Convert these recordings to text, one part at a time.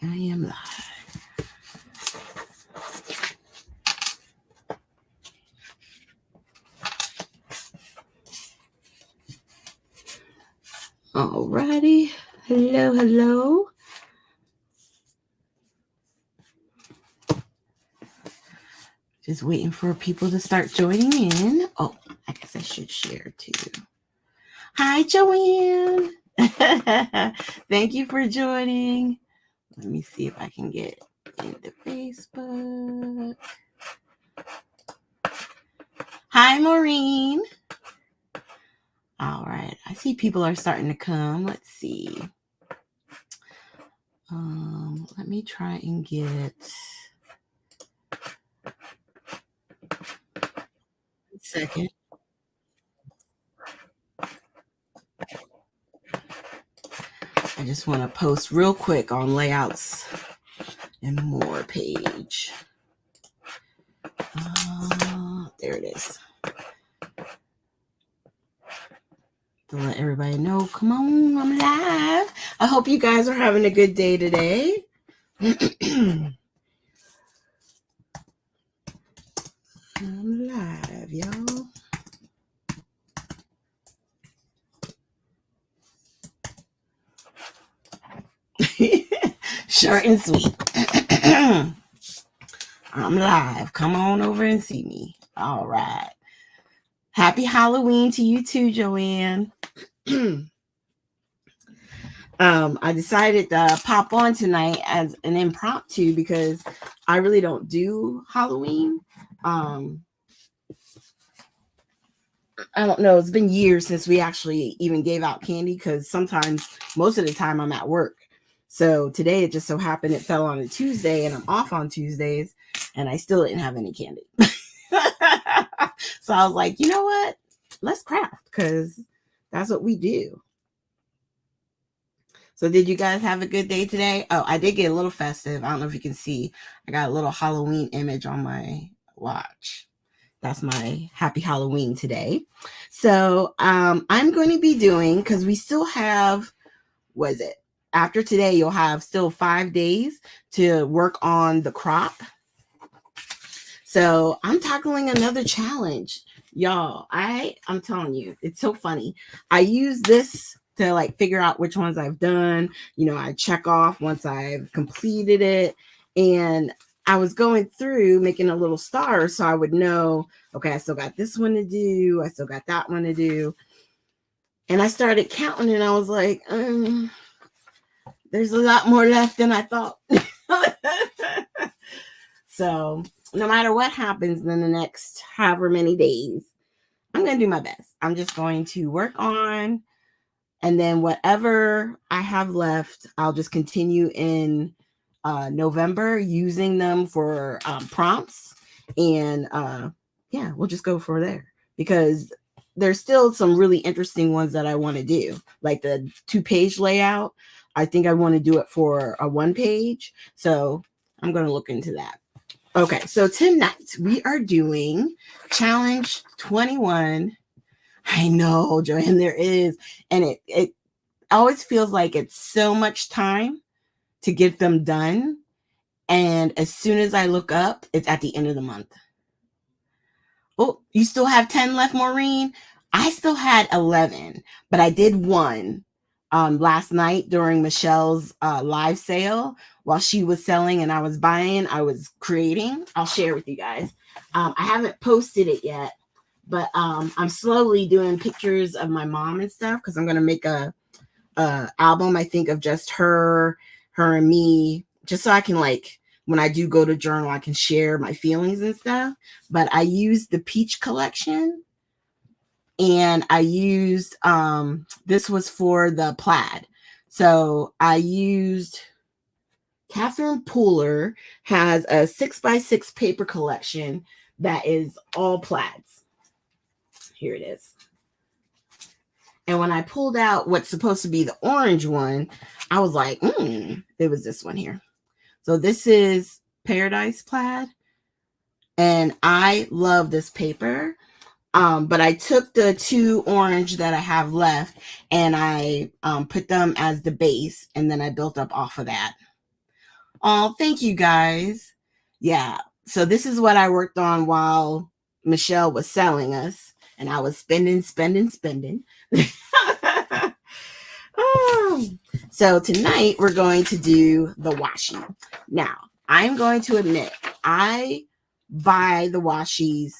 I am live. Alrighty. Hello, hello. Just waiting for people to start joining in. Oh, I guess I should share too. Hi, Joanne. Thank you for joining. Let me see if I can get into Facebook. Hi, Maureen. All right. I see people are starting to come. Let's see. Let me try and get... Second. I just want to post real quick on layouts and more page. There it is. To let everybody know, come on, I'm live. I hope you guys are having a good day today. I'm live, y'all. Short and sweet. I'm live. Come on over and see me. All right. Happy Halloween to you too, Joanne. I decided to pop on tonight as an impromptu because I really don't do Halloween. I don't know. It's been years since we actually even gave out candy because sometimes, most of the time, I'm at work. So today it just so happened it fell on a Tuesday and I'm off on Tuesdays and I still didn't have any candy. So I was like, you know what? Let's craft because that's what we do. So did you guys have a good day today? Oh, I did get a little festive. I don't know if you can see. I got a little Halloween image on my watch. That's my happy Halloween today. So I'm going to be doing, because we still have, what is it? After today, you'll have still 5 days to work on the crop. So I'm tackling another challenge. Y'all, I'm telling you, it's so funny. I use this to like figure out which ones I've done. You know, I check off once I've completed it. And I was going through making a little star so I would know, okay, I still got this one to do. I still got that one to do. And I started counting and I was like, there's a lot more left than I thought. So no matter what happens in the next however many days, I'm going to do my best. I'm just going to work on, and then whatever I have left, I'll just continue in November using them for prompts. And yeah, we'll just go for there because there's still some really interesting ones that I want to do, like the 2-page layout. I think I want to do it for a 1-page. So I'm going to look into that. Okay, so tonight we are doing challenge 21. I know, Joanne, there is. And it always feels like it's so much time to get them done. And as soon as I look up, it's at the end of the month. Oh, you still have 10 left, Maureen? I still had 11, but I did one last night during Michelle's live sale. While she was selling and I was buying, I was creating. I'll share with you guys. I haven't posted it yet, but I'm slowly doing pictures of my mom and stuff because I'm going to make a album, I think, of just her and me, just so I can, like, when I do go to journal, I can share my feelings and stuff. But I used the Peach collection. And I used, this was for the plaid. So I used, Catherine Pooler has a 6x6 paper collection that is all plaids. Here it is. And when I pulled out what's supposed to be the orange one, I was like, it was this one here. So this is Paradise Plaid. And I love this paper. But I took the 2 orange that I have left and I put them as the base, and then I built up off of that. Oh, thank you guys. Yeah. So this is what I worked on while Michelle was selling us, and I was spending, spending, spending. Oh. So tonight we're going to do the washi. Now, I'm going to admit, I buy the washis.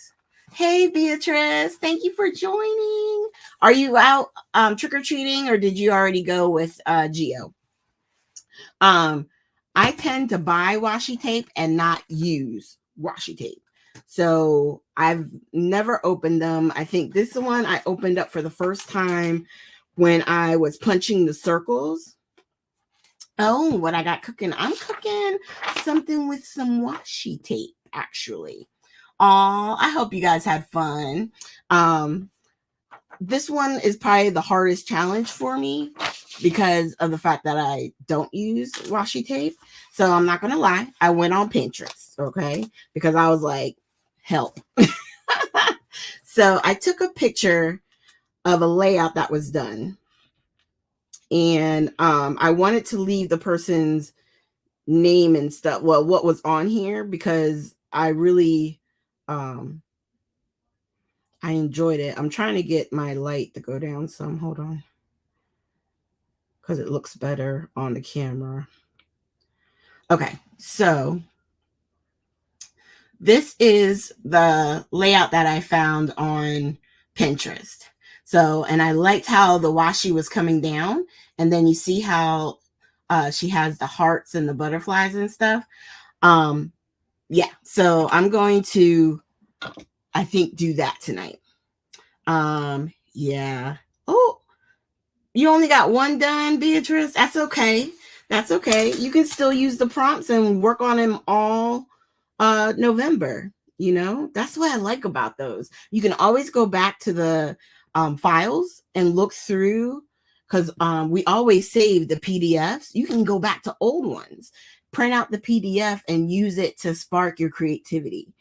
Hey, Beatrice, thank you for joining. Are you out trick or treating, or did you already go with Geo? Um, I tend to buy washi tape and not use washi tape. So I've never opened them. I think this one I opened up for the first time when I was punching the circles. Oh, what I got cooking? I'm cooking something with some washi tape, actually. Oh, I hope you guys had fun. This one is probably the hardest challenge for me because of the fact that I don't use washi tape. So I'm not going to lie. I went on Pinterest, okay? Because I was like, help. So I took a picture of a layout that was done. And I wanted to leave the person's name and stuff. Well, what was on here, because I really I enjoyed it. I'm trying to get my light to go down some. Hold on. Because it looks better on the camera. Okay, so this is the layout that I found on Pinterest. So, and I liked how the washi was coming down, and then you see how she has the hearts and the butterflies and stuff. Yeah, so I'm going to, I think, do that tonight. Yeah. Oh, you only got one done, Beatrice? That's okay. That's okay. You can still use the prompts and work on them all November. You know, that's what I like about those. You can always go back to the files and look through, because we always save the PDFs. You can go back to old ones, print out the PDF and use it to spark your creativity.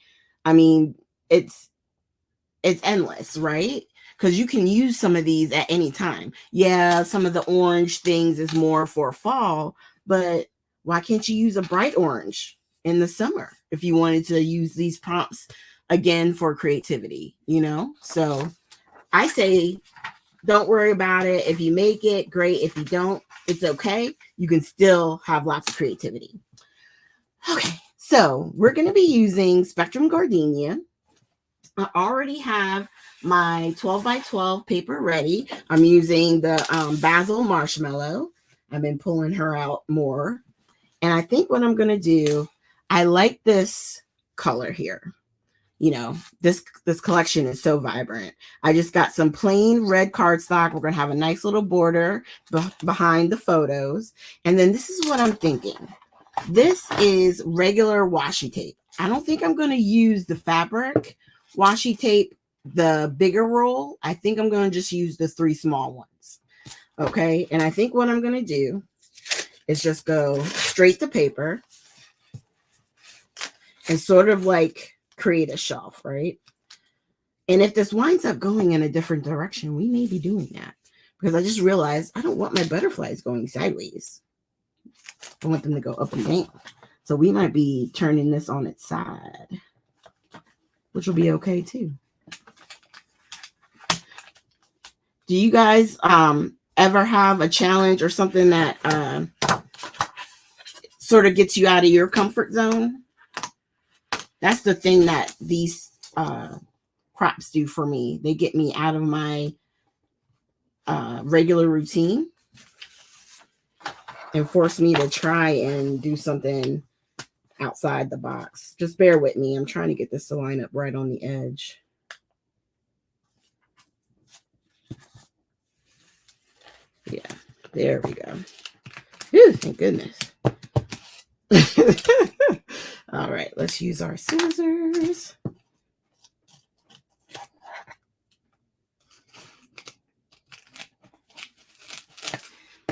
I mean, it's endless, right? Because you can use some of these at any time. Yeah, some of the orange things is more for fall, but why can't you use a bright orange in the summer if you wanted to use these prompts again for creativity, you know? So I say, don't worry about it. If you make it, great. If you don't, it's okay. You can still have lots of creativity. Okay, so we're going to be using Spectrum Gardenia. I already have my 12 by 12 paper ready. I'm using the basil marshmallow. I've been pulling her out more. And I think what I'm going to do, I like this color here. You know, this collection is so vibrant. I just got some plain red cardstock. We're going to have a nice little border behind the photos. And then this is what I'm thinking. This is regular washi tape. I don't think I'm going to use the fabric washi tape, the bigger roll. I think I'm going to just use the 3 small ones. Okay. And I think what I'm going to do is just go straight to paper and sort of like create a shelf, right? And if this winds up going in a different direction, we may be doing that, because I just realized I don't want my butterflies going sideways. I want them to go up and down. So we might be turning this on its side, which will be okay too. Do you guys ever have a challenge or something that sort of gets you out of your comfort zone? That's the thing that these props do for me. They get me out of my regular routine and force me to try and do something outside the box. Just bear with me. I'm trying to get this to line up right on the edge. Yeah, there we go. Whew, thank goodness. All right, let's use our scissors.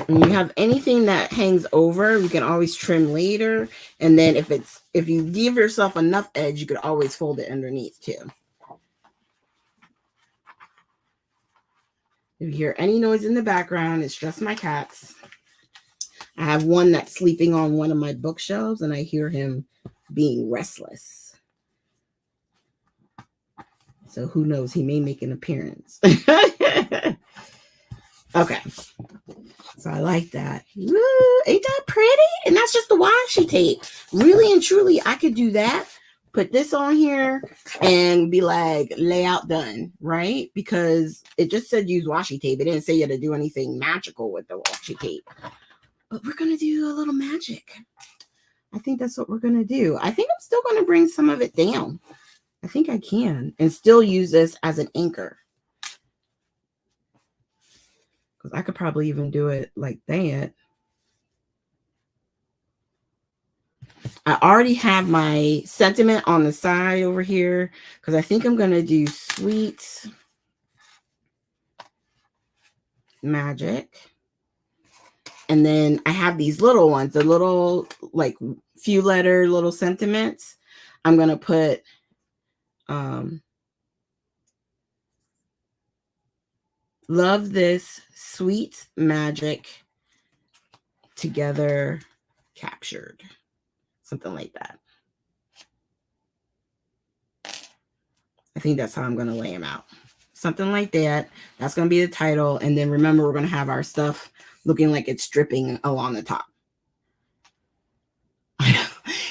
When you have anything that hangs over, you can always trim later. And then if you give yourself enough edge, you could always fold it underneath too. If you hear any noise in the background, it's just my cats. I have one that's sleeping on one of my bookshelves, and I hear him being restless. So who knows? He may make an appearance. Okay. So I like that. Woo, ain't that pretty? And that's just the washi tape. Really and truly, I could do that. Put this on here and be like, layout done, right? Because it just said use washi tape. It didn't say you had to do anything magical with the washi tape. But we're going to do a little magic. I think that's what we're going to do. I think I'm still going to bring some of it down. I think I can. And still use this as an anchor. Because I could probably even do it like that. I already have my sentiment on the side over here. Because I think I'm going to do sweet magic. And then I have these little ones, the little like few letter little sentiments. I'm going to put love this sweet magic together captured. Something like that. I think that's how I'm going to lay them out. Something like that. That's going to be the title. And then remember, we're going to have our stuff looking like it's dripping along the top.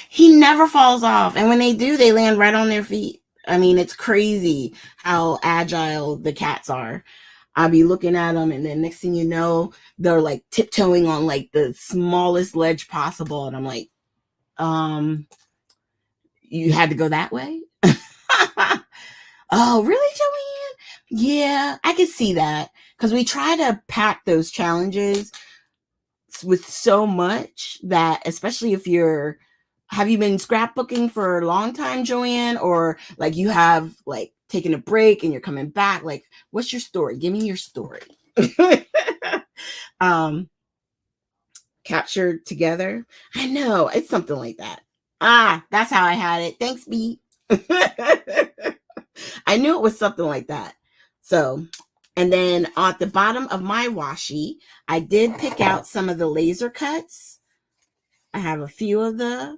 He never falls off. And when they do, they land right on their feet. I mean, it's crazy how agile the cats are. I'll be looking at them, and then next thing you know, they're like tiptoeing on like the smallest ledge possible. And I'm like, you had to go that way? Oh, really, Joanne? Yeah, I can see that. Because we try to pack those challenges with so much that, especially if you're, have you been scrapbooking for a long time, Joanne? Or like you have like taken a break and you're coming back? Like, what's your story? Give me your story. Captured together. I know, it's something like that. Ah, that's how I had it. Thanks, B. I knew it was something like that. So, and then at the bottom of my washi, I did pick out some of the laser cuts. I have a few of the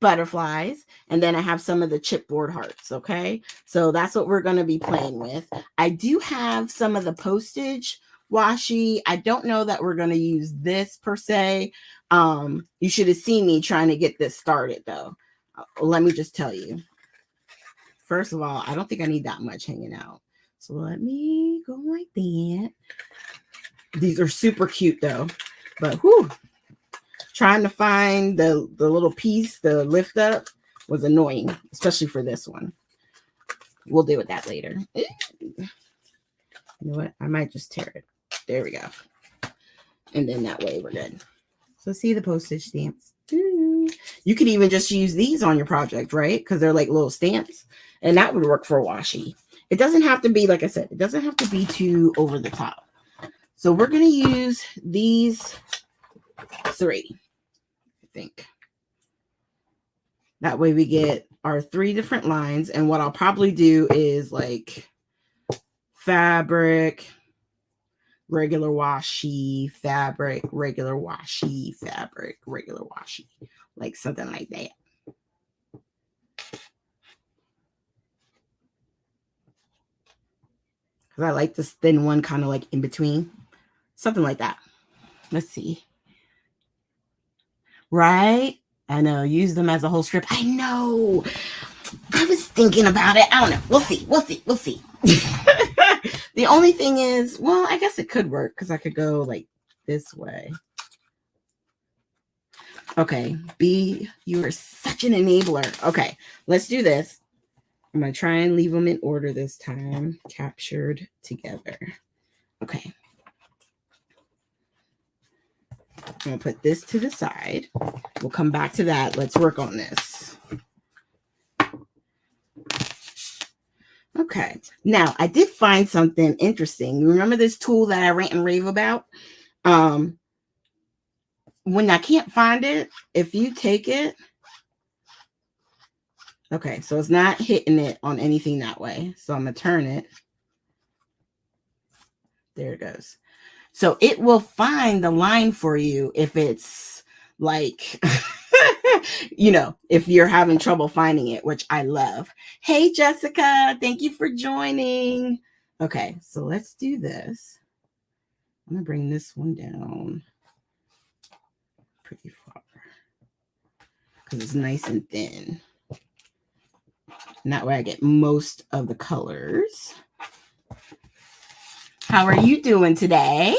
butterflies, and then I have some of the chipboard hearts. Okay, so that's what we're going to be playing with. I do have some of the postage washi. I don't know that we're going to use this per se. You should have seen me trying to get this started though. Let me just tell you. First of all, I don't think I need that much hanging out. So let me go like that. These are super cute though. But whew, trying to find the little piece, the lift up, was annoying, especially for this one. We'll deal with that later. You know what? I might just tear it. There we go. And then that way we're good. So see the postage stamps. You could even just use these on your project, right? Because they're like little stamps. And that would work for washi. It doesn't have to be, like I said, it doesn't have to be too over the top. So we're going to use these 3, I think. That way we get our 3 different lines. And what I'll probably do is like fabric, regular washi, fabric, regular washi, fabric, regular washi. Like something like that. Because I like this thin one kind of like in between. Something like that. Let's see. Right? I know. Use them as a whole strip. I know. I was thinking about it. I don't know. We'll see. We'll see. We'll see. The only thing is, well, I guess it could work because I could go like this way. Okay. B, you are such an enabler. Okay. Let's do this. I'm going to try and leave them in order this time. Captured together. Okay. I'm going to put this to the side. We'll come back to that. Let's work on this. Okay. Now, I did find something interesting. You remember this tool that I rant and rave about? When I can't find it, if you take it, okay, so it's not hitting it on anything that way. So I'm going to turn it. There it goes. So it will find the line for you if it's like, if you're having trouble finding it, which I love. Hey, Jessica, thank you for joining. Okay, so let's do this. I'm going to bring this one down pretty far because it's nice and thin. And that way I get most of the colors. How are you doing today?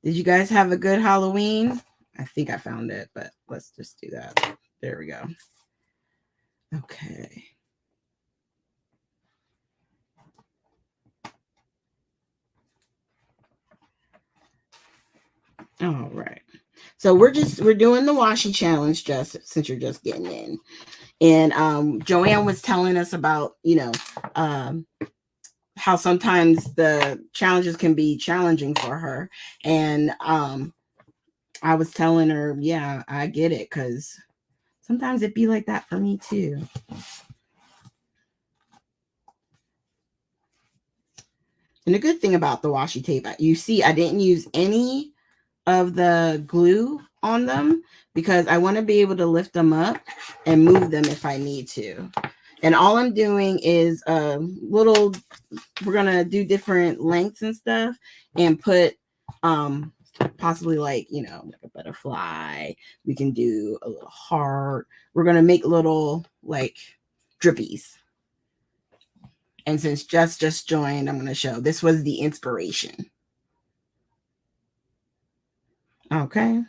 Did you guys have a good Halloween? I think I found it, but let's just do that. There we go. Okay. All right. So we're doing the washi challenge just since you're just getting in. And Joanne was telling us about, how sometimes the challenges can be challenging for her. And I was telling her, yeah, I get it, because sometimes it'd be like that for me too. And the good thing about the washi tape, you see, I didn't use any of the glue on them because I want to be able to lift them up and move them if I need to. And all I'm doing is we're going to do different lengths and stuff and put possibly like a butterfly. We can do a little heart. We're going to make little like drippies. And since just joined, I'm going to show this was the inspiration. Okay.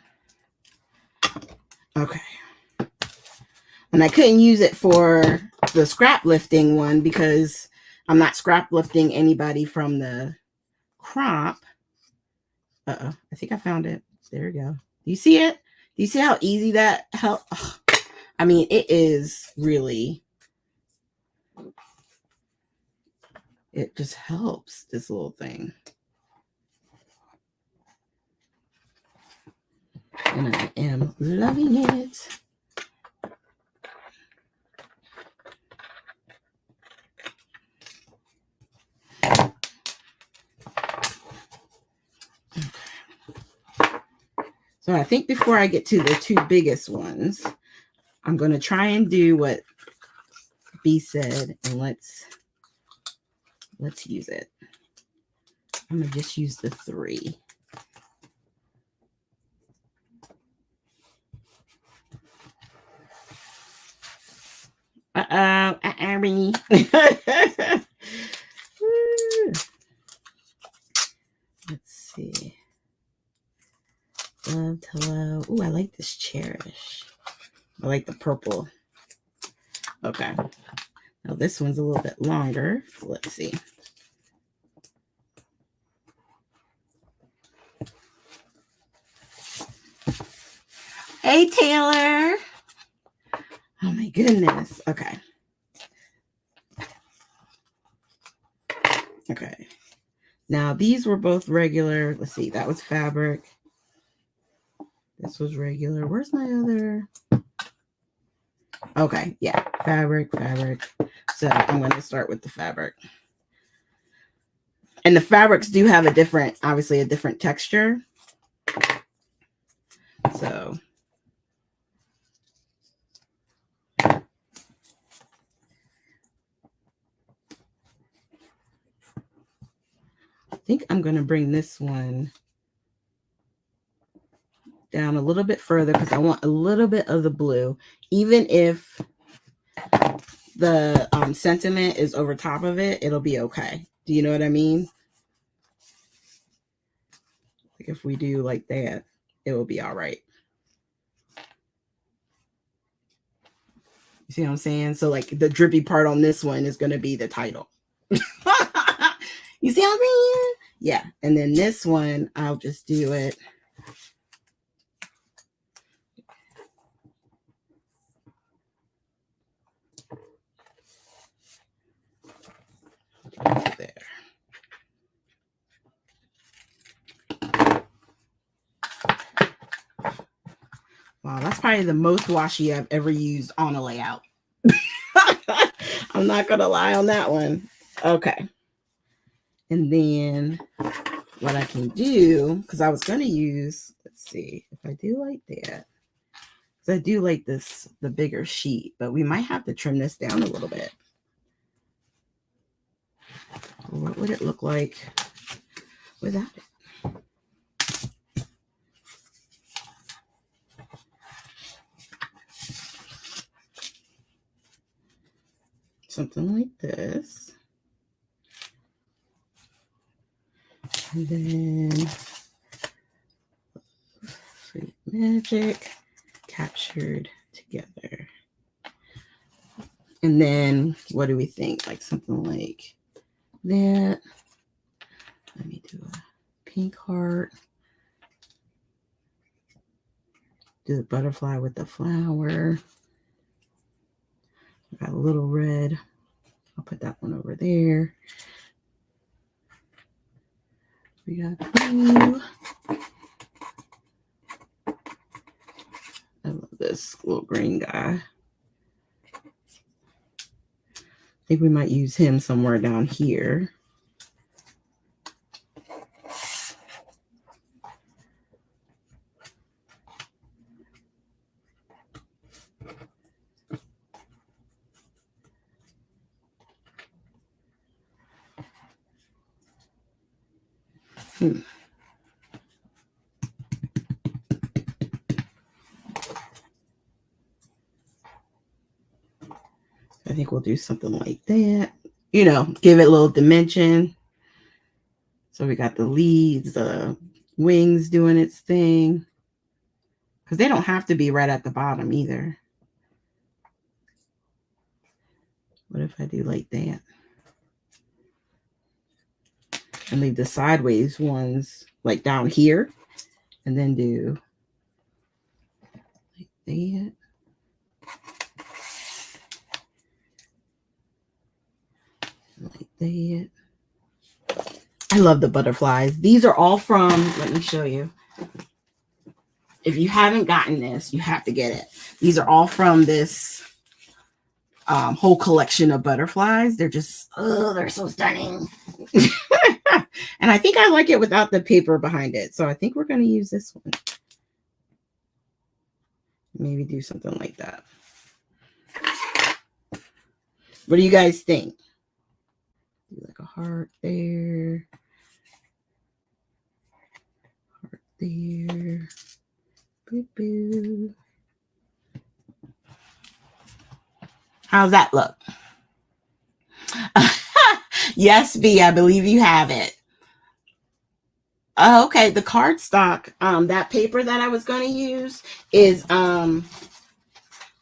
And I couldn't use it for the scrap lifting one because I'm not scrap lifting anybody from the crop. I think I found it. There we go. Do you see it? Do you see how easy that helped? Oh, I mean, it is really, it just helps, this little thing. And I am loving it. So I think before I get to the two biggest ones, I'm going to try and do what B said, and let's use it. I'm going to just use the 3. Renee. Let's see. Loved, hello. Ooh, I like this cherish. I like the purple. Okay. Now this one's a little bit longer. So let's see. Hey, Taylor. Oh my goodness. Okay. Okay. Now these were both regular. Let's see. That was fabric. This was regular. Where's my other? Okay. Yeah. Fabric. So I'm going to start with the fabric. And the fabrics do have obviously a different texture. So I think I'm going to bring this one down a little bit further because I want a little bit of the blue, even if the sentiment is over top of it, it'll be okay. Do you know what I mean? Like if we do like that, it will be all right. You see what I'm saying? So like the drippy part on this one is going to be the title. You see what I'm saying? Yeah. And then this one, I'll just do it. There. Wow, that's probably the most washi I've ever used on a layout. I'm not going to lie on that one. Okay. And then what I can do, because I was going to use, let's see, if I do like that. So I do like this, the bigger sheet, but we might have to trim this down a little bit. What would it look like without it? Something like this. And then Sweet Magic captured together. And then what do we think? Like something like that. Let me do a pink heart. Do the butterfly with the flower. Got a little red. I'll put that one over there. We got blue. I love this little green guy. I think we might use him somewhere down here. I think we'll do something like that. You know, give it a little dimension. So we got the leaves, the wings doing its thing. Because they don't have to be right at the bottom either. What if I do like that? And leave the sideways ones like down here. And then do like that. Like that. I love the butterflies. These are all from, let me show you. If you haven't gotten this, you have to get it. These are all from this whole collection of butterflies. They're just, oh, they're so stunning. And I think I like it without the paper behind it. So I think we're going to use this one. Maybe do something like that. What do you guys think? Do like a heart there. Heart there. Boo boo. How's that look? Yes, B, I believe you have it. Oh, okay. The cardstock, that paper that I was going to use is from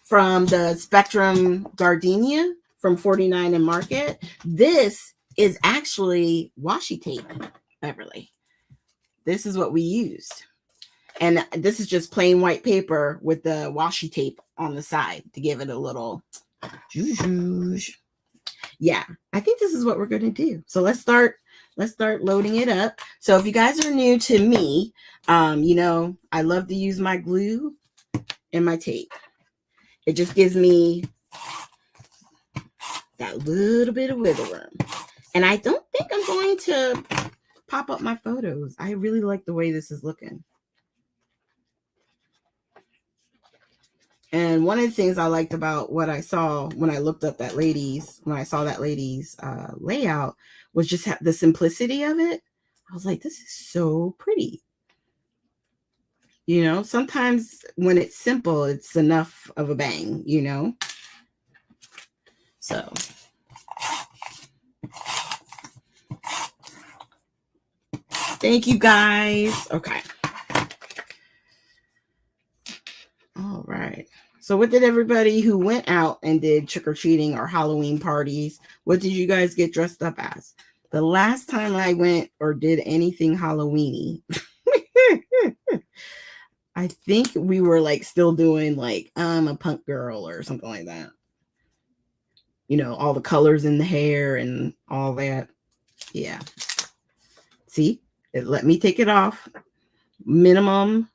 the Spectrum Gardenia from 49 and Market. This is actually washi tape, Beverly. This is what we used. And this is just plain white paper with the washi tape on the side to give it a little zhuzh. Yeah, I think this is what we're going to do. So let's start loading it up. So if you guys are new to me, you know, I love to use my glue and my tape. It just gives me that little bit of wiggle room. And I don't think I'm going to pop up my photos. I really like the way this is looking. And one of the things I liked about what I saw when I looked up that lady's, layout was just the simplicity of it. I was like, this is so pretty. You know, sometimes when it's simple, it's enough of a bang, you know? So. Thank you guys. Okay. All right. So what did everybody who went out and did trick-or-treating or Halloween parties, what did you guys get dressed up as? The last time I went or did anything Halloween-y, I think we were like still doing like I'm a punk girl or something like that. You know, all the colors in the hair and all that. Yeah. See, it let me take it off. Minimum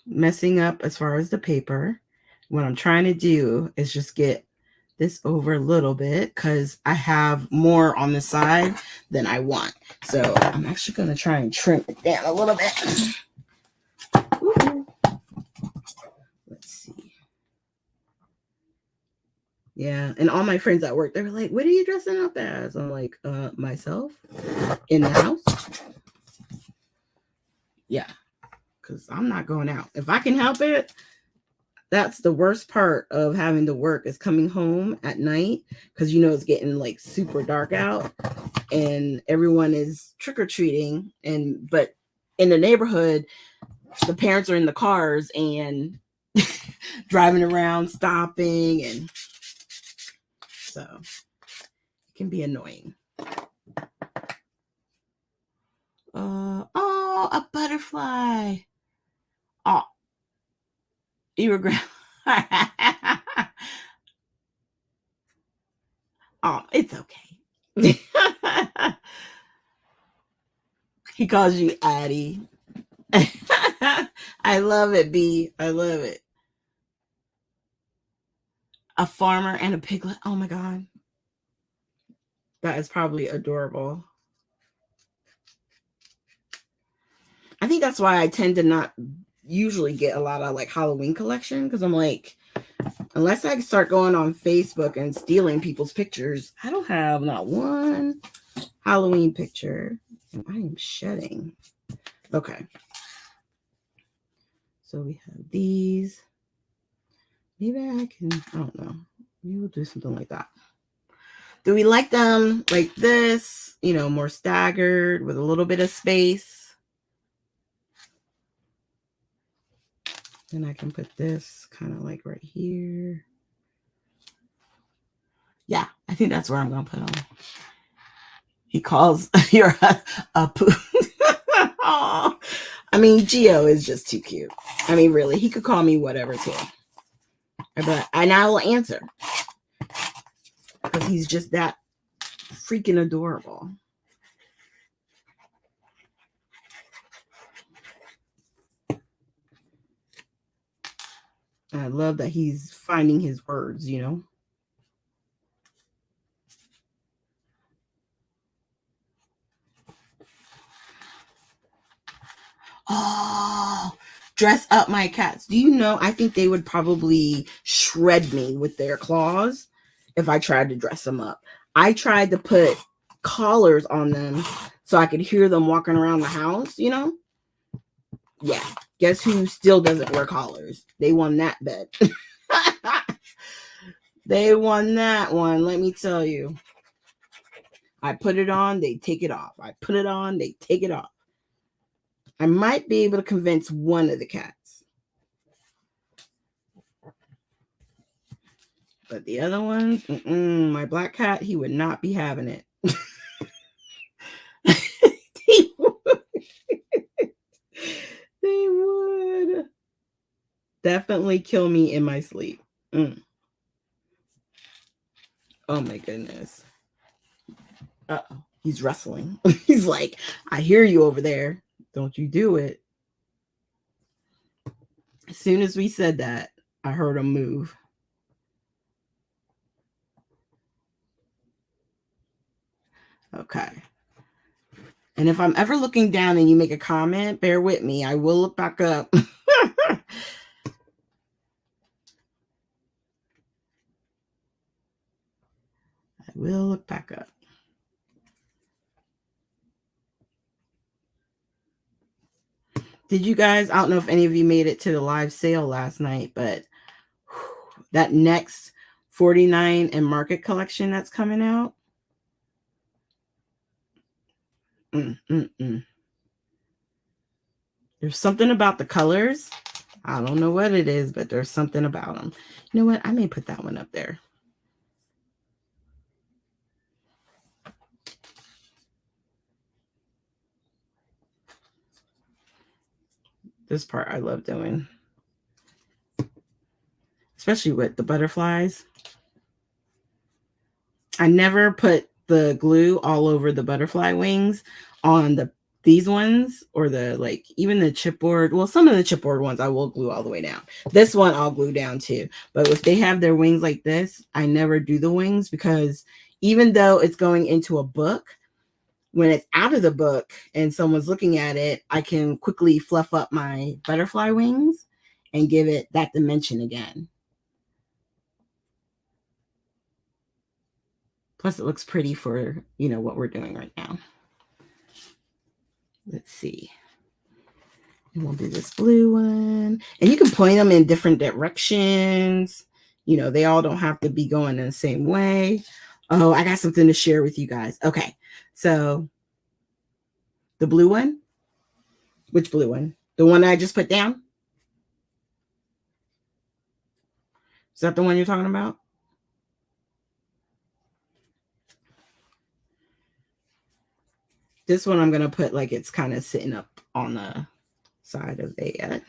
messing up as far as the paper. What I'm trying to do is just get this over a little bit because I have more on the side than I want. So I'm actually going to try and trim it down a little bit. Ooh. Let's see. Yeah, and all my friends at work, they were like, what are you dressing up as? I'm like, myself in the house. Yeah, because I'm not going out. If I can help it, that's the worst part of having to work is coming home at night because you know it's getting like super dark out and everyone is trick-or-treating, but in the neighborhood, the parents are in the cars and driving around, stopping, and so it can be annoying. Oh, a butterfly. Oh, you were oh, it's okay. He calls you Addie. I love it, B. I love it. A farmer and a piglet. Oh my God. That is probably adorable. I think that's why I tend to not usually get a lot of like Halloween collection because I'm like, unless I start going on Facebook and stealing people's pictures, I don't have not one Halloween picture. And I am shedding. Okay. So we have these. Maybe I can, I don't know. Maybe we'll do something like that. Do we like them like this? You know, more staggered with a little bit of space. Then I can put this kind of like right here. Yeah, I think that's where I'm going to put them. He calls you're a poo. Oh, I mean, Geo is just too cute. I mean, really, he could call me whatever too. But I will answer because he's just that freaking adorable. I love that he's finding his words, you know. Oh, dress up my cats. Do you know, I think they would probably shred me with their claws if I tried to dress them up. I tried to put collars on them so I could hear them walking around the house, you know? Yeah. Guess who still doesn't wear collars? They won that bet. They won that one, let me tell you. I put it on, they take it off. I put it on, they take it off. I might be able to convince one of the cats. But the other ones, my black cat, he would not be having it. They would definitely kill me in my sleep. Oh my goodness. Uh-oh. He's wrestling. He's like, I hear you over there. Don't you do it. As soon as we said that, I heard him move. Okay. And if I'm ever looking down and you make a comment, bear with me. I will look back up. I will look back up. Did you guys, I don't know if any of you made it to the live sale last night, but that next 49 and Market collection that's coming out. There's something about the colors. I don't know what it is, but there's something about them. You know what? I may put that one up there. This part I love doing. Especially with the butterflies. I never put the glue all over the butterfly wings on the these ones, or the like, even the chipboard, well, some of the chipboard ones I will glue all the way down. This one I'll glue down too. But if they have their wings like this, I never do the wings, because even though it's going into a book, when it's out of the book and someone's looking at it, I can quickly fluff up my butterfly wings and give it that dimension again. Plus, it looks pretty for, what we're doing right now. Let's see. And we'll do this blue one. And you can point them in different directions. They all don't have to be going in the same way. Oh, I got something to share with you guys. Okay. So the blue one. Which blue one? The one I just put down? Is that the one you're talking about? This one I'm going to put like it's kind of sitting up on the side of it.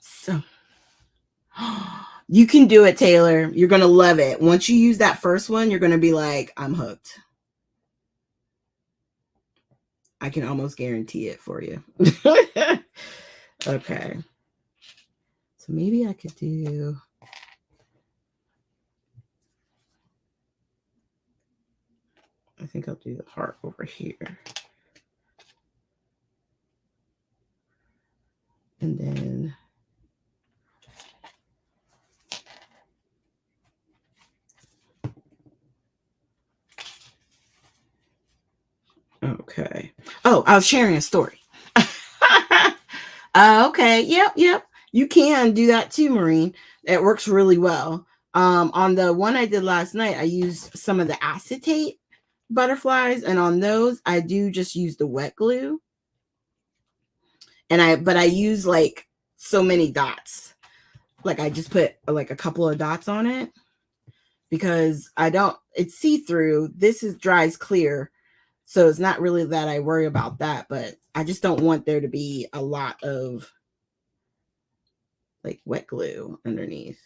So you can do it, Taylor. You're going to love it. Once you use that first one, you're going to be like, I'm hooked. I can almost guarantee it for you. Okay. So maybe I could do... I think I'll do the heart over here. And then... Okay. Oh, I was sharing a story. Okay. Yep. You can do that too, Maureen. It works really well. On the one I did last night, I used some of the acetate butterflies, and on those, I do just use the wet glue. But I use like so many dots. Like I just put like a couple of dots on it, because it's see-through. This dries clear. So it's not really that I worry about that, but I just don't want there to be a lot of like wet glue underneath.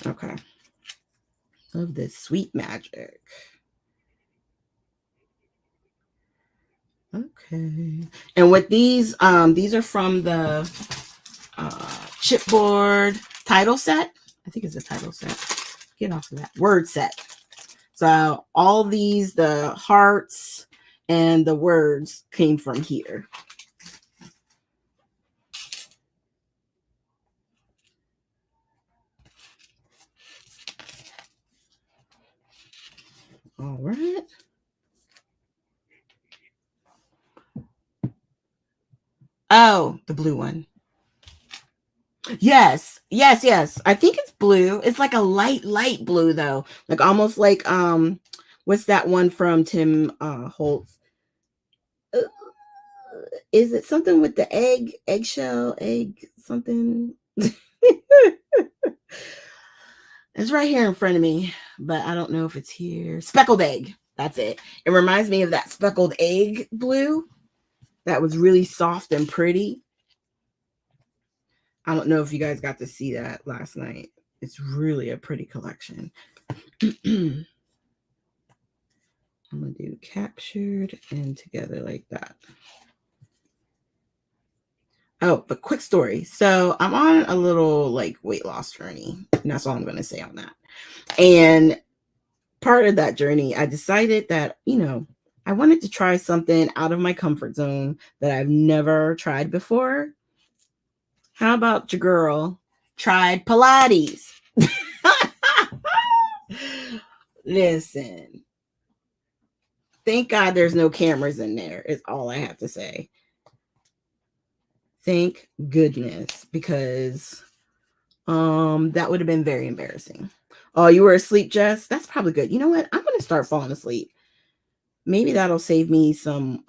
Okay. Love this sweet magic. Okay. And with these are from the chipboard title set. I think it's a title set. Get off of that. Word set. So all these, the hearts and the words, came from here. All right. Oh, the blue one. Yes. I think it's blue. It's like a light blue though. Like almost like what's that one from Tim Holtz? Is it something with the eggshell, something? It's right here in front of me, but I don't know if it's here. Speckled egg. That's it. It reminds me of that speckled egg blue that was really soft and pretty. I don't know if you guys got to see that last night. It's really a pretty collection. I'm going to do captured and together like that. Oh, but quick story. So I'm on a little like weight loss journey. And that's all I'm going to say on that. And part of that journey, I decided that, I wanted to try something out of my comfort zone that I've never tried before. How about your girl tried Pilates? Listen, thank God there's no cameras in there, is all I have to say. Thank goodness, because that would have been very embarrassing. Oh, you were asleep, Jess? That's probably good. You know what? I'm going to start falling asleep. Maybe that'll save me some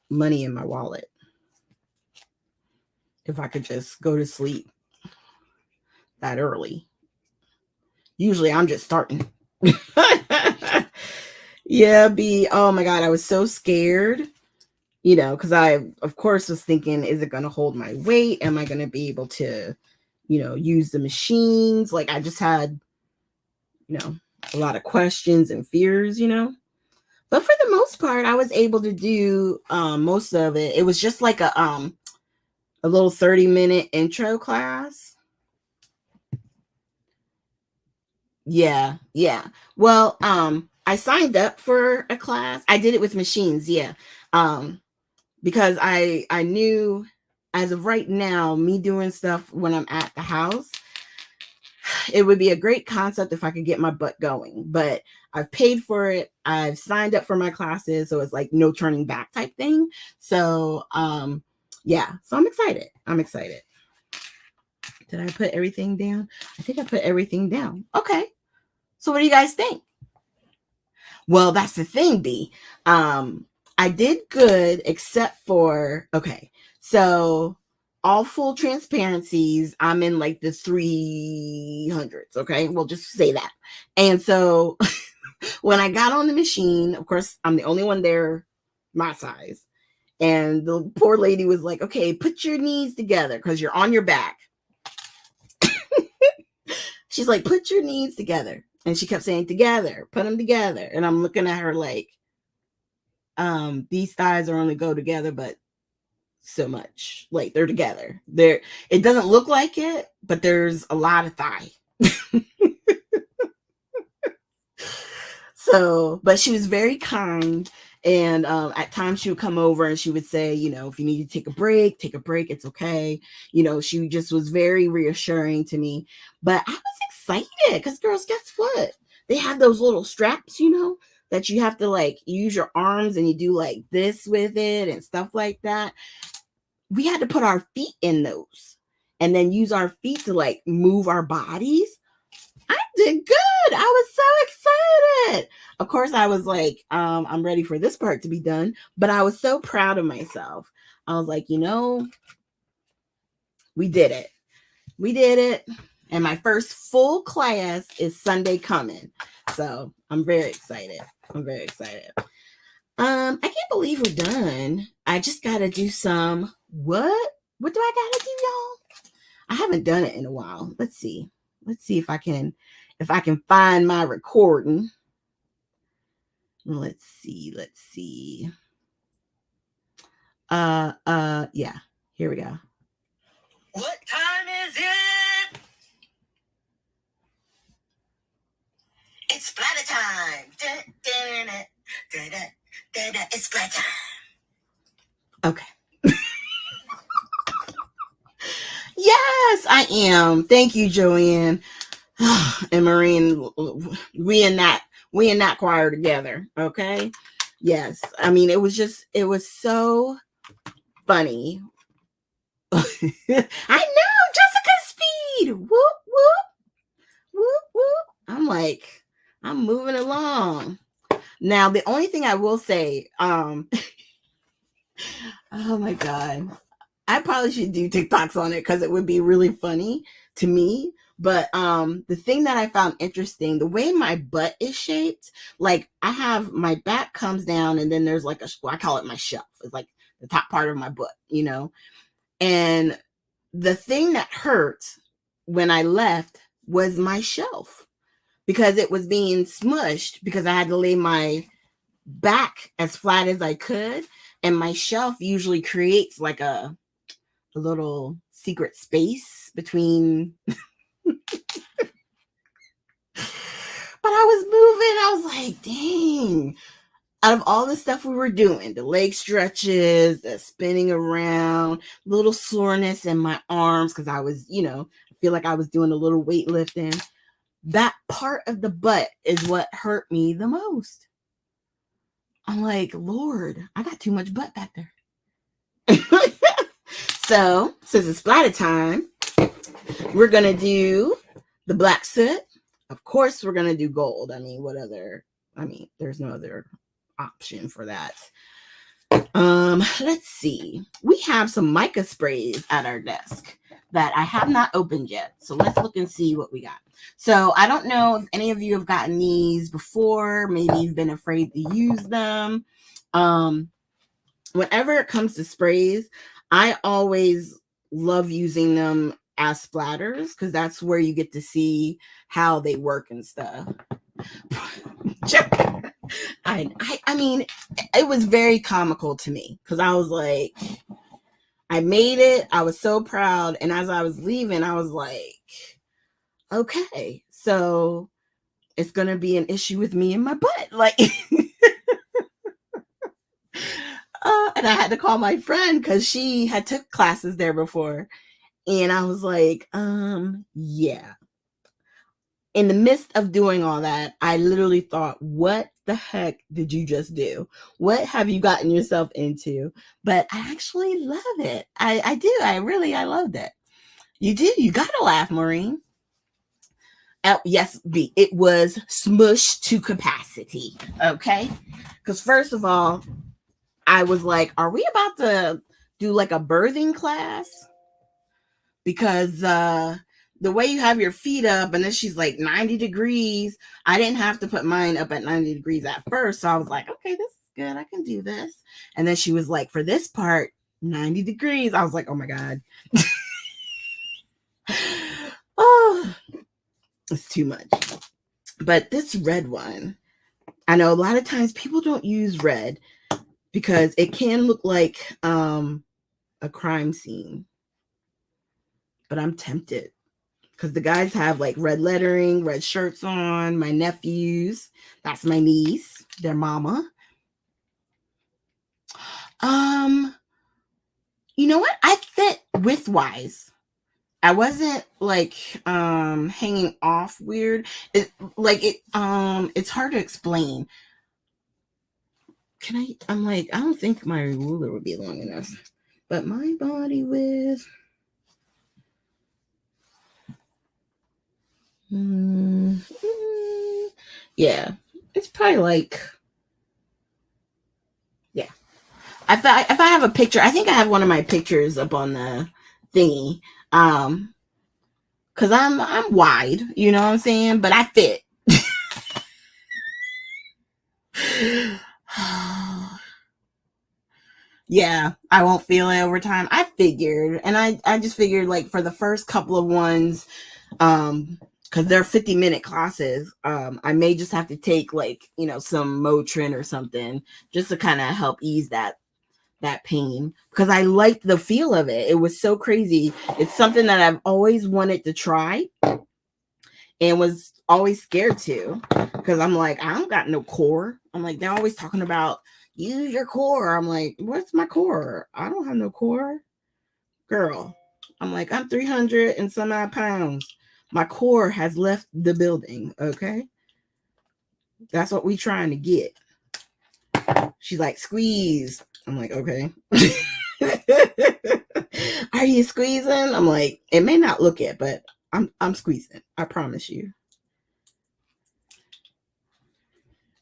money in my wallet. If I could just go to sleep that early. Usually I'm just starting. Yeah, oh my God, I was so scared because I, of course, was thinking, is it going to hold my weight? Am I going to be able to, use the machines? Like, I just had, a lot of questions and fears. But for the most part, I was able to do most of it. It was just like a little 30-minute intro class. Yeah, yeah. Well, I signed up for a class. I did it with machines, yeah. Because I knew as of right now, me doing stuff when I'm at the house, it would be a great concept if I could get my butt going. But I've paid for it. I've signed up for my classes, so it's like no turning back type thing. So, yeah. So I'm excited. Did I put everything down? I think I put everything down. Okay. So what do you guys think? Well, that's the thing, B. I did good except for, okay. So all full transparencies, I'm in like the 300s. Okay. We'll just say that. And so when I got on the machine, of course, I'm the only one there my size. And the poor lady was like, okay, put your knees together because you're on your back. She's like, put your knees together. And she kept saying, together, put them together. And I'm looking at her like, these thighs are only go together, but so much. Like, they're together. It doesn't look like it, but there's a lot of thigh. So, but she was very kind. And at times she would come over and she would say, if you need to take a break, it's okay. She just was very reassuring to me. But I was excited because, girls, guess what? They have those little straps, that you have to like use your arms and you do like this with it and stuff like that. We had to put our feet in those and then use our feet to like move our bodies. I did good. I was so excited. Of course, I was like, I'm ready for this part to be done, but I was so proud of myself. I was like, we did it. We did it. And my first full class is Sunday coming. So I'm very excited. I can't believe we're done. I just got to do some, what do I got to do, y'all? I haven't done it in a while. Let's see if I can find my recording. Let's see. Yeah, here we go. What time is it? It's splatter time. It's splatter time. Okay. Yes, I am. Thank you, Joanne. And Marine, we in that choir together. Okay. Yes. I mean, it was so funny. I know, Jessica Speed. Whoop, whoop, whoop, whoop. I'm like, I'm moving along. Now, the only thing I will say, oh my God, I probably should do TikToks on it because it would be really funny to me. But the thing that I found interesting, the way my butt is shaped, like I have my back comes down and then there's like I call it my shelf. It's like the top part of my butt, And the thing that hurt when I left was my shelf because it was being smushed because I had to lay my back as flat as I could. And my shelf usually creates like a little secret space between. But I was moving. I was like, dang. Out of all the stuff we were doing, the leg stretches, the spinning around, little soreness in my arms because I was, I feel like I was doing a little weightlifting. That part of the butt is what hurt me the most. I'm like, Lord, I got too much butt back there. So, since it's splatter time, we're going to do the black soot. Of course, we're going to do gold. I mean, there's no other option for that. Let's see. We have some mica sprays at our desk that I have not opened yet. So let's look and see what we got. So I don't know if any of you have gotten these before. Maybe you've been afraid to use them. whenever it comes to sprays, I always love using them as splatters because that's where you get to see how they work and stuff. I mean, it was very comical to me because I was like, I made it. I was so proud. And as I was leaving, I was like, okay, so it's going to be an issue with me and my butt. Like, and I had to call my friend because she had took classes there before. And I was like, yeah. In the midst of doing all that, I literally thought, what the heck did you just do? What have you gotten yourself into? But I actually love it. I do. I loved it. You do. You gotta laugh, Maureen. Yes, B. It was smushed to capacity. Okay. Because first of all, I was like, are we about to do like a birthing class? Because the way you have your feet up, and then she's like 90 degrees. I didn't have to put mine up at 90 degrees at first. So I was like, okay, this is good. I can do this. And then she was like, for this part, 90 degrees. I was like, oh my God. Oh, it's too much. But this red one, I know a lot of times people don't use red because it can look like a crime scene. But I'm tempted because the guys have like red lettering, red shirts on. My nephews, that's my niece, their mama. You know what? I fit width-wise. I wasn't like hanging off weird. It's hard to explain. I'm like, I don't think my ruler would be long enough. But my body width. Yeah. It's probably like, yeah. If I have a picture, I think I have one of my pictures up on the thingy. Cause I'm wide, you know what I'm saying? But I fit. Yeah, I won't feel it over time. I figured, and I just figured like for the first couple of ones, because they're 50-minute classes, I may just have to take like, some Motrin or something just to kind of help ease that pain because I liked the feel of it. It was so crazy. It's something that I've always wanted to try and was always scared to because I'm like, I don't got no core. I'm like, they're always talking about use your core. I'm like, what's my core? I don't have no core. Girl, I'm like, I'm 300 and some odd pounds. My core has left the building. Okay. That's what we trying to get. She's like, squeeze. I'm like, okay. Are you squeezing? I'm like, it may not look it, but I'm squeezing. I promise you.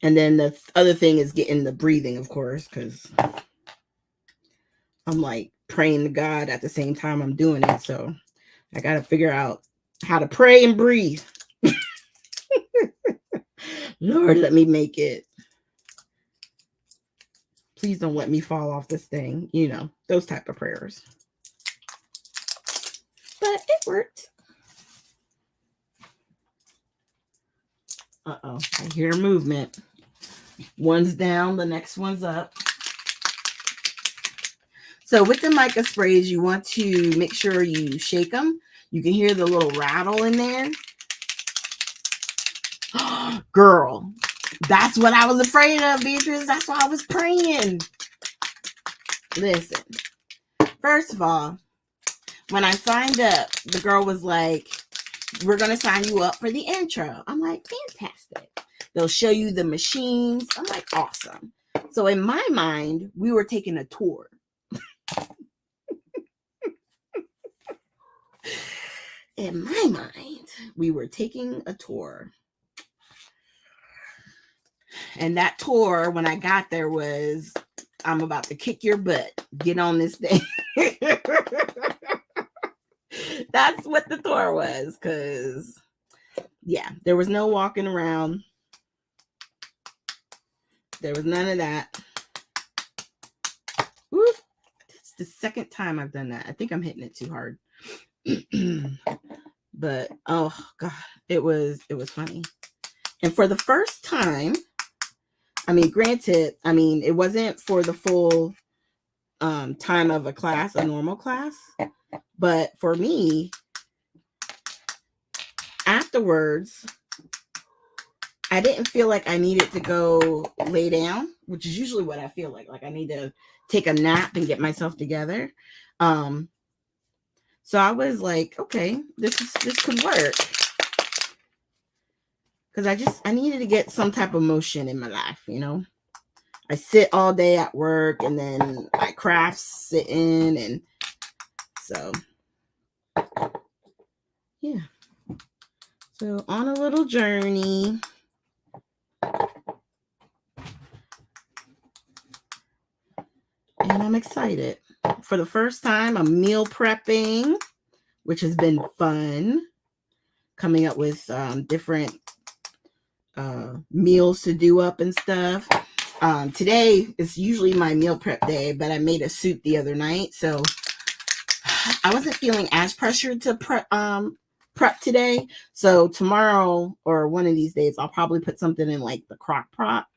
And then the other thing is getting the breathing, of course, because I'm like praying to God at the same time I'm doing it. So I got to figure out how to pray and breathe. Lord, let me make it. Please don't let me fall off this thing. Those type of prayers. But it worked. Uh-oh. I hear movement. One's down, the next one's up. So with the mica sprays, you want to make sure you shake them. You can hear the little rattle in there. Girl, that's what I was afraid of, Beatrice. That's why I was praying. Listen, first of all, when I signed up, the girl was like, we're going to sign you up for the intro. I'm like, fantastic. They'll show you the machines. I'm like, awesome. So in my mind, we were taking a tour. In my mind, we were taking a tour. And that tour, when I got there, was, I'm about to kick your butt. Get on this thing. That's what the tour was. Because, yeah, there was no walking around. There was none of that. the second time I've done that. I think I'm hitting it too hard. But oh god, it was funny. And for the first time, I mean, granted, I mean, it wasn't for the full time of a class, a normal class, but for me, afterwards, I didn't feel like I needed to go lay down, which is usually what I feel like I need to take a nap and get myself together. So I was like, okay, this could work. Because I needed to get some type of motion in my life, you know. I sit all day at work and then I craft sitting, and so yeah. So on a little journey. And I'm excited. For the first time, I'm meal prepping, which has been fun. Coming up with different meals to do up and stuff. Today is usually my meal prep day, but I made a soup the other night, so I wasn't feeling as pressured to prep today. So tomorrow or one of these days, I'll probably put something in like the crock pot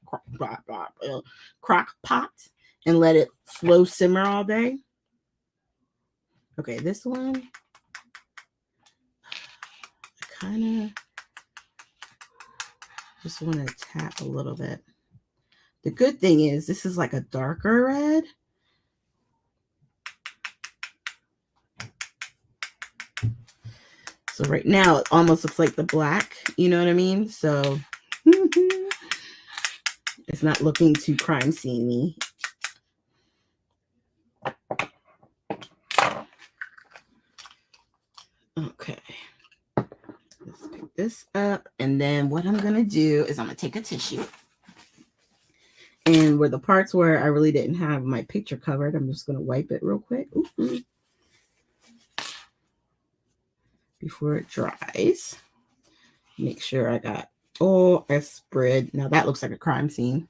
and let it slow simmer all day. Okay, this one, I kind of just want to tap a little bit. The good thing is this is like a darker red. So right now it almost looks like the black, you know what I mean? So it's not looking too crime scene-y. Okay. Let's pick this up. And then what I'm going to do is I'm going to take a tissue. And where the parts where I really didn't have my picture covered, I'm just going to wipe it real quick. Ooh. Before it dries. Make sure I got all I spread. Now that looks like a crime scene,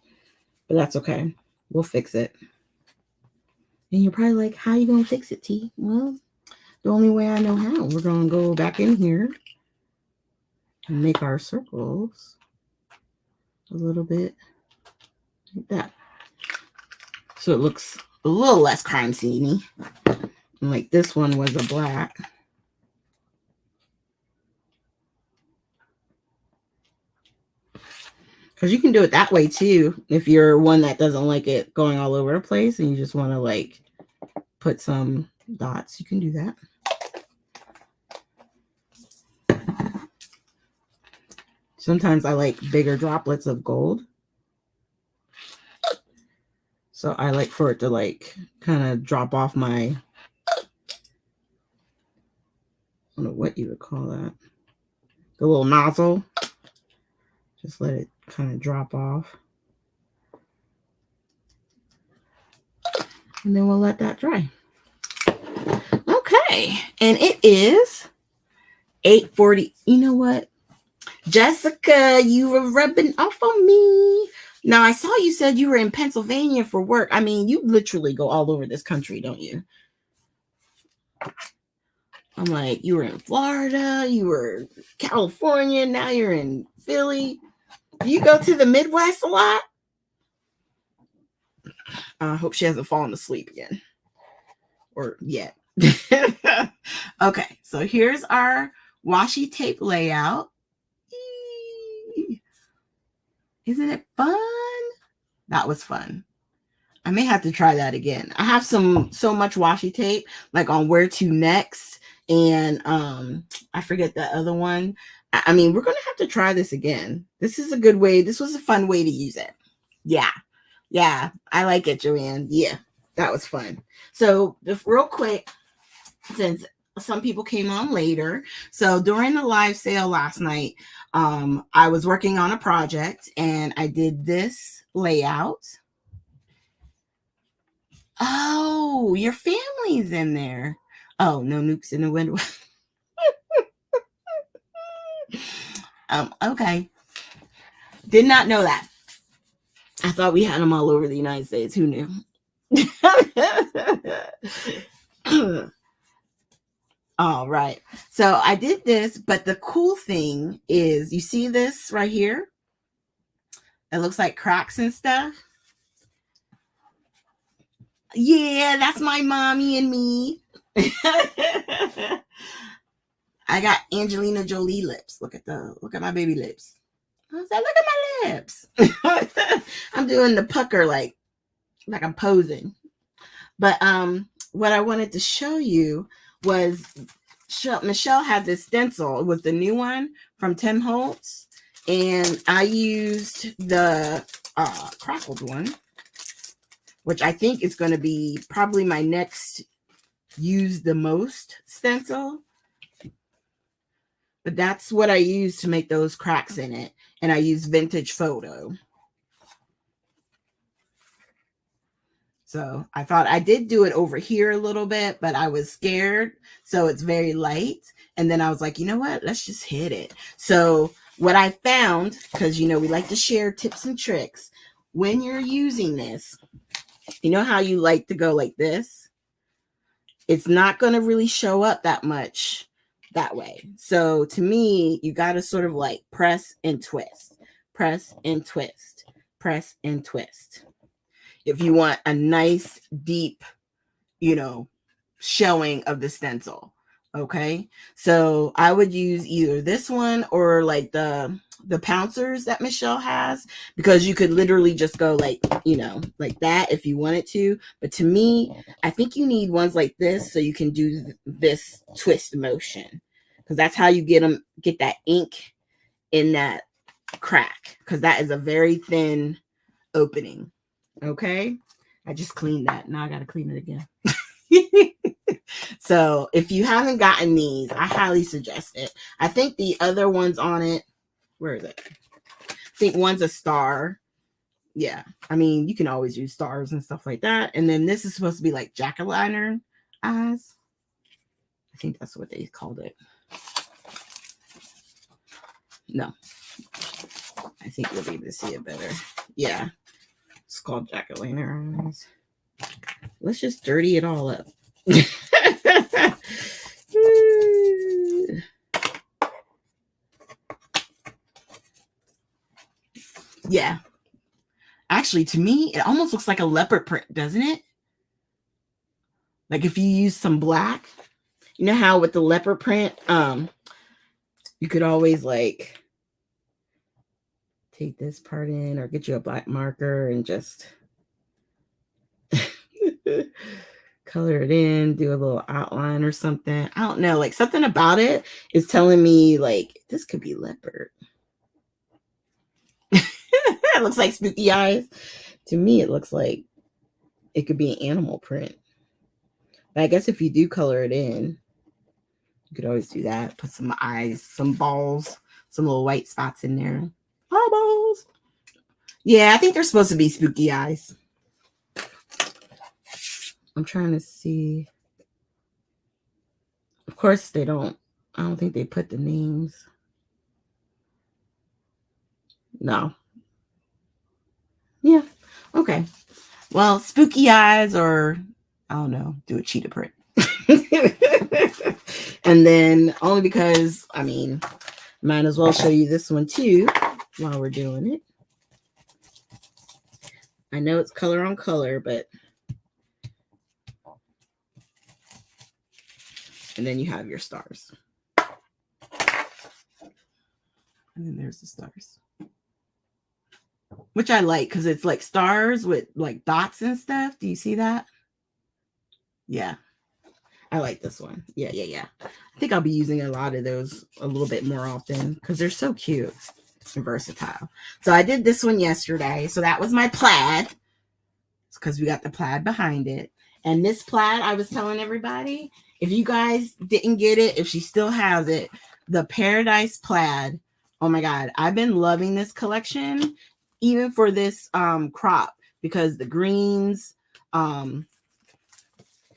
but that's okay. We'll fix it. And you're probably like, how are you going to fix it, T? Well, the only way I know how. We're going to go back in here and make our circles a little bit like that. So it looks a little less crime scene-y. And like this one was a black. Because you can do it that way too. If you're one that doesn't like it going all over the place and you just want to like put some dots, you can do that. Sometimes I like bigger droplets of gold. So I like for it to like kind of drop off my, I don't know what you would call that. The little nozzle. Just let it kind of drop off. And then we'll let that dry. Okay. And it is 8:40. You know what? Jessica, you were rubbing off on me. Now, I saw you said you were in Pennsylvania for work. I mean, you literally go all over this country, don't you? I'm like, you were in Florida, you were California, now you're in Philly. Do you go to the Midwest a lot? I hope she hasn't fallen asleep again. Or yet. Okay, so here's our washi tape layout. Isn't it fun? That was fun. I may have to try that again. I have so much washi tape, like on where to next, and I forget the other one. I mean, we're gonna have to try this again. This is a good way. This was a fun way to use it. Yeah, I like it, Joanne. Yeah, that was fun. So just real quick, since some people came on later. So during the live sale last night, I was working on a project and I did this layout. Oh, your family's in there. Oh, no nukes in the window. Okay. Did not know that. I thought we had them all over the United States. Who knew? All right. So I did this, but the cool thing is, you see this right here? It looks like cracks and stuff. Yeah, that's my mommy and me. I got Angelina Jolie lips. Look at my baby lips. I was like, look at my lips. I'm doing the pucker like I'm posing. But what I wanted to show you was Michelle had this stencil. It was the new one from Tim Holtz. And I used the crackled one, which I think is going to be probably my next use the most stencil. But that's what I use to make those cracks in it. And I use Vintage Photo. So I thought I did do it over here a little bit, but I was scared. So it's very light. And then I was like, you know what? Let's just hit it. So what I found, because, we like to share tips and tricks. When you're using this, you know how you like to go like this? It's not going to really show up that much that way. So to me, you got to sort of like press and twist, press and twist, press and twist. If you want a nice, deep, showing of the stencil. Okay. So I would use either this one or like the pouncers that Michelle has, because you could literally just go like, like that if you wanted to. But to me, I think you need ones like this so you can do this twist motion, because that's how you get that ink in that crack, because that is a very thin opening. Okay. I just cleaned that. Now I got to clean it again. So if you haven't gotten these, I highly suggest it. I think the other ones on it, where is it? I think one's a star. Yeah. I mean, you can always use stars and stuff like that. And then this is supposed to be like jack-o'-lantern eyes. I think that's what they called it. No. I think you'll be able to see it better. Yeah. It's called jack-o'-lantern eyes. Let's just dirty it all up. Yeah. Actually, to me, it almost looks like a leopard print, doesn't it? Like if you use some black, you know how with the leopard print, you could always like take this part in or get you a black marker and just color it in, do a little outline or something. I don't know. Like something about it is telling me like this could be leopard. It looks like spooky eyes. To me, it looks like it could be an animal print. But I guess if you do color it in, you could always do that. Put some eyes, some balls, some little white spots in there. Eyeballs. Yeah, I think they're supposed to be spooky eyes. I'm trying to see. Of course, they don't. I don't think they put the names. No. Yeah. Okay. Well, spooky eyes, or I don't know, do a cheetah print. And then only because, I mean, might as well show you this one too while we're doing it. I know it's color on color, but. And then you have your stars. And then there's the stars. Which I like because it's like stars with like dots and stuff. Do you see that? Yeah. I like this one. Yeah. I think I'll be using a lot of those a little bit more often because they're so cute and versatile. So I did this one yesterday. So that was my plaid. It's because we got the plaid behind it. And this plaid, I was telling everybody, if you guys didn't get it, if she still has it, the Paradise plaid. Oh my God. I've been loving this collection, even for this crop, because the greens, let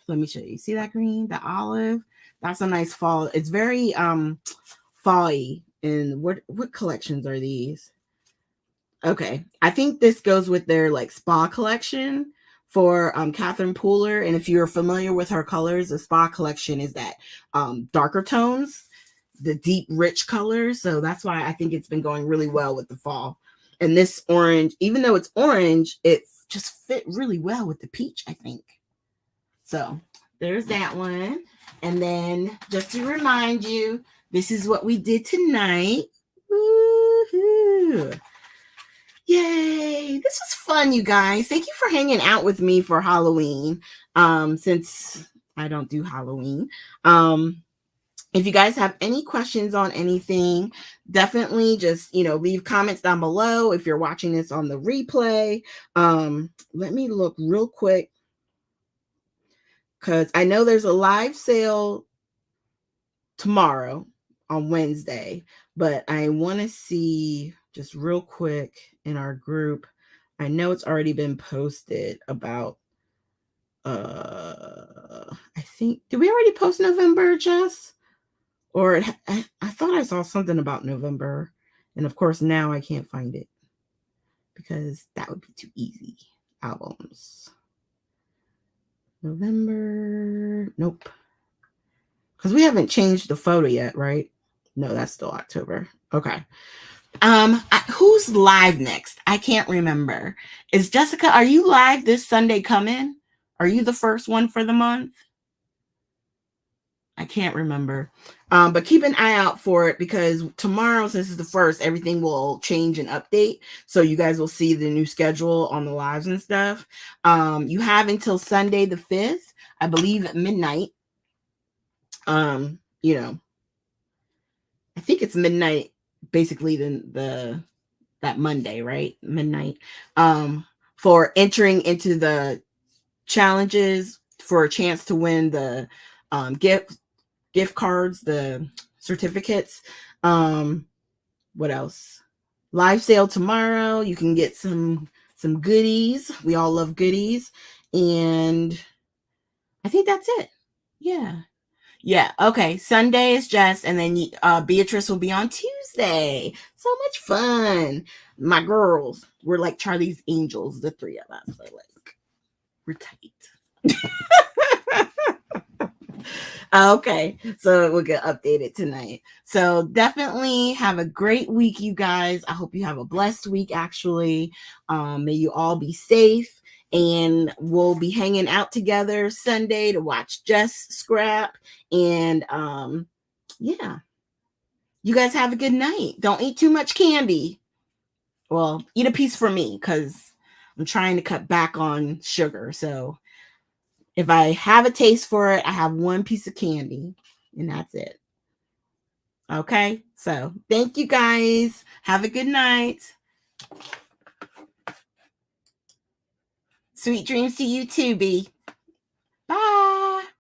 me show you. See that green, the olive? That's a nice fall. It's very fall-y. And what collections are these? Okay. I think this goes with their like spa collection for Catherine Pooler. And if you're familiar with her colors, the spa collection is that darker tones, the deep, rich colors. So that's why I think it's been going really well with the fall. And this orange, even though it's orange, it's just fit really well with the peach, I think. So there's that one. And then just to remind you, this is what we did tonight. Woo-hoo. Yay. This was fun, you guys. Thank you for hanging out with me for Halloween. Since I don't do Halloween. If you guys have any questions on anything, definitely just, leave comments down below. If you're watching this on the replay, let me look real quick, because I know there's a live sale tomorrow on Wednesday, but I want to see just real quick in our group. I know it's already been posted about, I think, did we already post November, Jess? Or I thought I saw something about November. And of course, now I can't find it because that would be too easy. Albums. November. Nope. Because we haven't changed the photo yet, right? No, that's still October. Okay. Who's live next? I can't remember. Is Jessica, are you live this Sunday coming? Are you the first one for the month? I can't remember. But keep an eye out for it, because tomorrow, since it's the first, everything will change and update. So you guys will see the new schedule on the lives and stuff. You have until Sunday the 5th, I believe, at midnight. I think it's midnight, basically that Monday, right? Midnight. For entering into the challenges for a chance to win the gift cards, the certificates. What else? Live sale tomorrow. You can get some goodies. We all love goodies. And I think that's it. Yeah. Okay. Sunday is Jess, and then Beatrice will be on Tuesday. So much fun. My girls, we're like Charlie's Angels, the three of us. So we're tight. Okay, so we'll get updated tonight. So definitely have a great week, you guys. I hope you have a blessed week, actually. May you all be safe, and we'll be hanging out together Sunday to watch Jess scrap. And yeah, you guys have a good night. Don't eat too much candy. Well, eat a piece for me, because I'm trying to cut back on sugar. So if I have a taste for it, I have one piece of candy, and that's it. Okay, so thank you guys. Have a good night. Sweet dreams to you too, B. Bye.